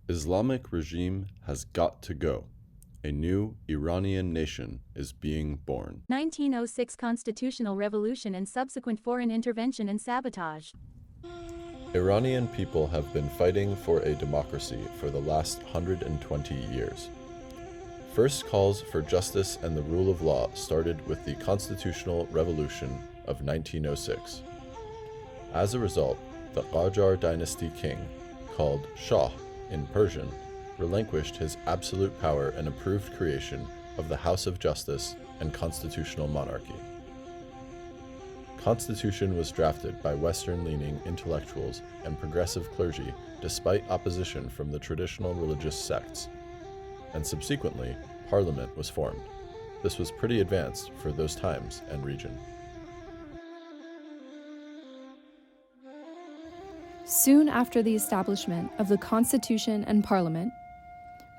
Islamic regime has got to go. A new Iranian nation is being born. 1906 constitutional revolution and subsequent foreign intervention and sabotage. Iranian people have been fighting for a democracy for the last 120 years. First calls for justice and the rule of law started with the constitutional revolution of 1906. As a result, the Qajar dynasty king, called Shah in Persian, relinquished his absolute power and approved creation of the House of Justice and constitutional monarchy. Constitution was drafted by Western-leaning intellectuals and progressive clergy despite opposition from the traditional religious sects, and subsequently, Parliament was formed. This was pretty advanced for those times and region. Soon after the establishment of the Constitution and Parliament,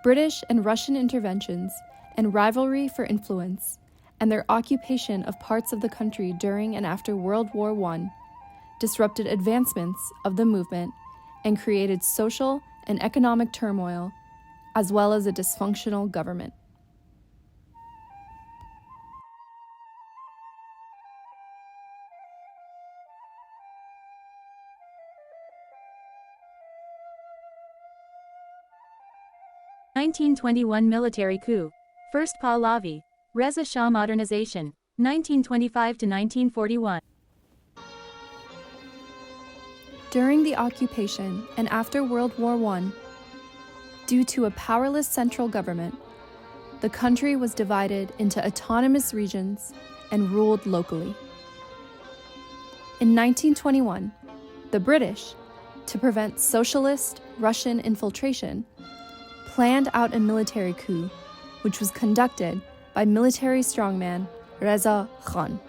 British and Russian interventions and rivalry for influence and their occupation of parts of the country during and after World War I disrupted advancements of the movement and created social and economic turmoil, as well as a dysfunctional government. (1921) military coup. First Pahlavi. Reza Shah modernization. 1925 to 1941. During the occupation and after World War I, due to a powerless central government, the country was divided into autonomous regions and ruled locally. In 1921, the British, to prevent socialist Russian infiltration, planned out a military coup, which was conducted by military strongman Reza Khan.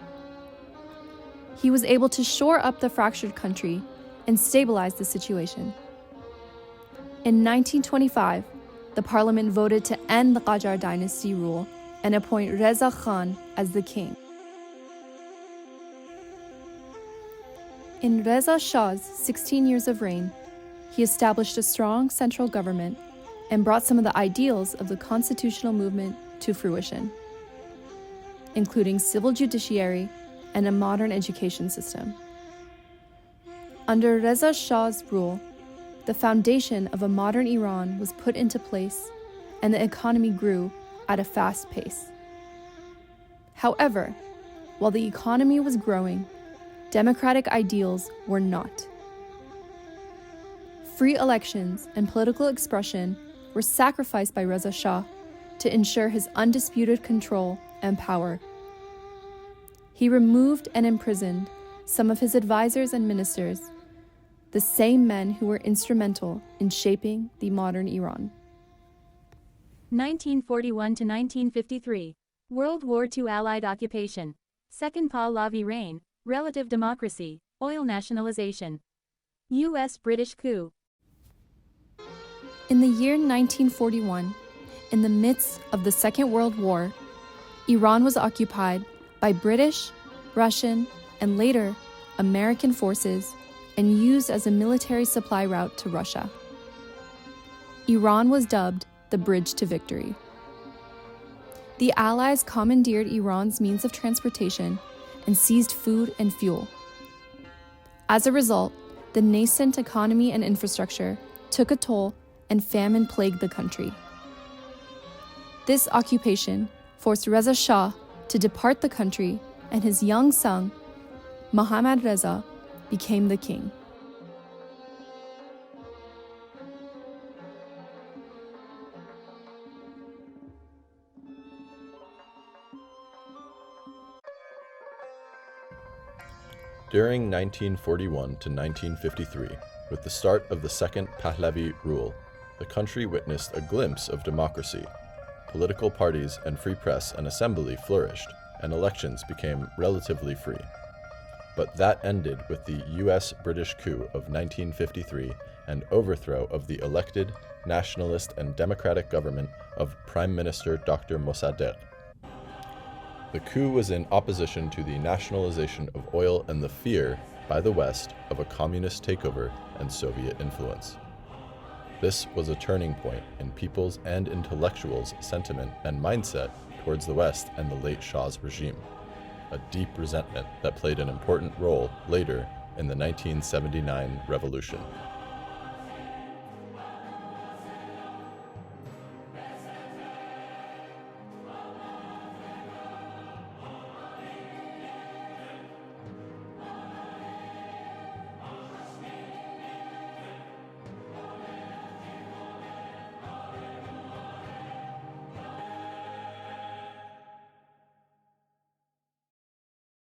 He was able to shore up the fractured country and stabilize the situation. In 1925, the parliament voted to end the Qajar dynasty rule and appoint Reza Khan as the king. In Reza Shah's 16 years of reign, he established a strong central government and brought some of the ideals of the constitutional movement to fruition, including civil judiciary and a modern education system. Under Reza Shah's rule, the foundation of a modern Iran was put into place and the economy grew at a fast pace. However, while the economy was growing, democratic ideals were not. Free elections and political expression were sacrificed by Reza Shah to ensure his undisputed control and power. He removed and imprisoned some of his advisors and ministers, the same men who were instrumental in shaping the modern Iran. 1941 to 1953. World War II Allied occupation. Second Pahlavi reign. Relative democracy. Oil nationalization. U.S.-British coup. In the year 1941, in the midst of the Second World War, Iran was occupied by British, Russian, and later American forces and used as a military supply route to Russia. Iran was dubbed the Bridge to Victory. The Allies commandeered Iran's means of transportation and seized food and fuel. As a result, the nascent economy and infrastructure took a toll and famine plagued the country. This occupation forced Reza Shah to depart the country, and his young son, Mohammad Reza, became the king. During 1941 to 1953, with the start of the Second Pahlavi rule, the country witnessed a glimpse of democracy. Political parties and free press and assembly flourished, and elections became relatively free. But that ended with the U.S.-British coup of 1953 and overthrow of the elected, nationalist and democratic government of Prime Minister Dr. Mossadegh. The coup was in opposition to the nationalization of oil and the fear, by the West, of a communist takeover and Soviet influence. This was a turning point in people's and intellectuals' sentiment and mindset towards the West and the late Shah's regime, a deep resentment that played an important role later in the 1979 revolution.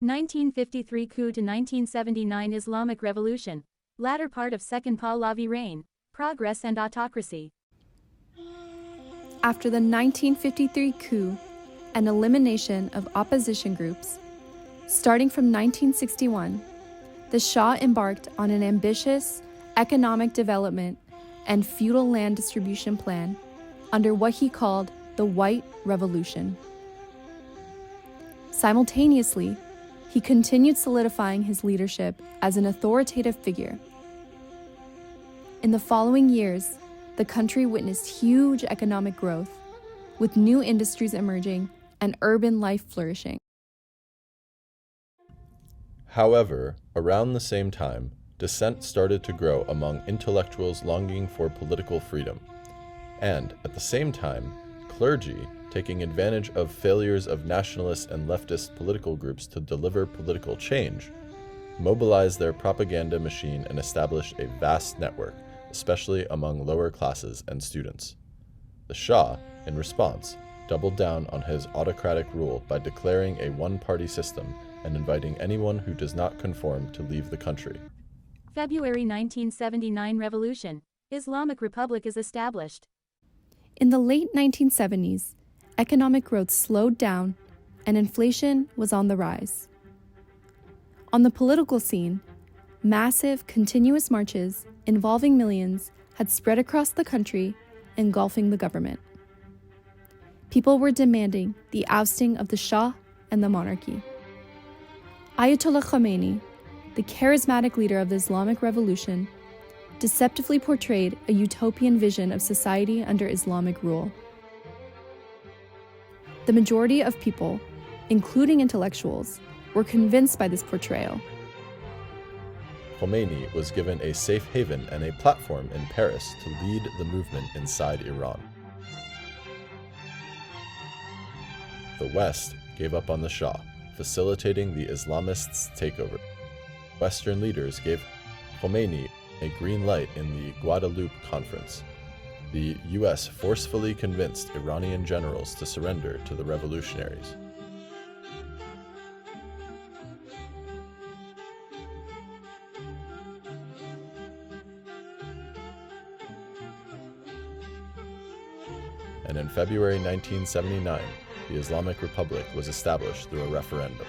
(1953) Coup to 1979 Islamic Revolution, latter part of Second Pahlavi reign, progress and autocracy. After the 1953 coup and elimination of opposition groups, starting from 1961, the Shah embarked on an ambitious economic development and feudal land distribution plan under what he called the White Revolution. Simultaneously, he continued solidifying his leadership as an authoritative figure. In the following years, the country witnessed huge economic growth, with new industries emerging and urban life flourishing. However, around the same time, dissent started to grow among intellectuals longing for political freedom, and at the same time, clergy, taking advantage of failures of nationalist and leftist political groups to deliver political change, mobilized their propaganda machine and established a vast network, especially among lower classes and students. The Shah, in response, doubled down on his autocratic rule by declaring a one-party system and inviting anyone who does not conform to leave the country. February 1979 Revolution, Islamic Republic is established. In the late 1970s, economic growth slowed down and inflation was on the rise. On the political scene, massive, continuous marches involving millions had spread across the country, engulfing the government. People were demanding the ousting of the Shah and the monarchy. Ayatollah Khomeini, the charismatic leader of the Islamic Revolution, deceptively portrayed a utopian vision of society under Islamic rule. The majority of people, including intellectuals, were convinced by this portrayal. Khomeini was given a safe haven and a platform in Paris to lead the movement inside Iran. The West gave up on the Shah, facilitating the Islamists' takeover. Western leaders gave Khomeini a green light in the Guadeloupe Conference. The U.S. forcefully convinced Iranian generals to surrender to the revolutionaries. And in February 1979, the Islamic Republic was established through a referendum.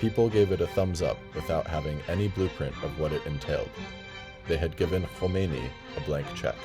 People gave it a thumbs up without having any blueprint of what it entailed. They had given Khomeini a blank check.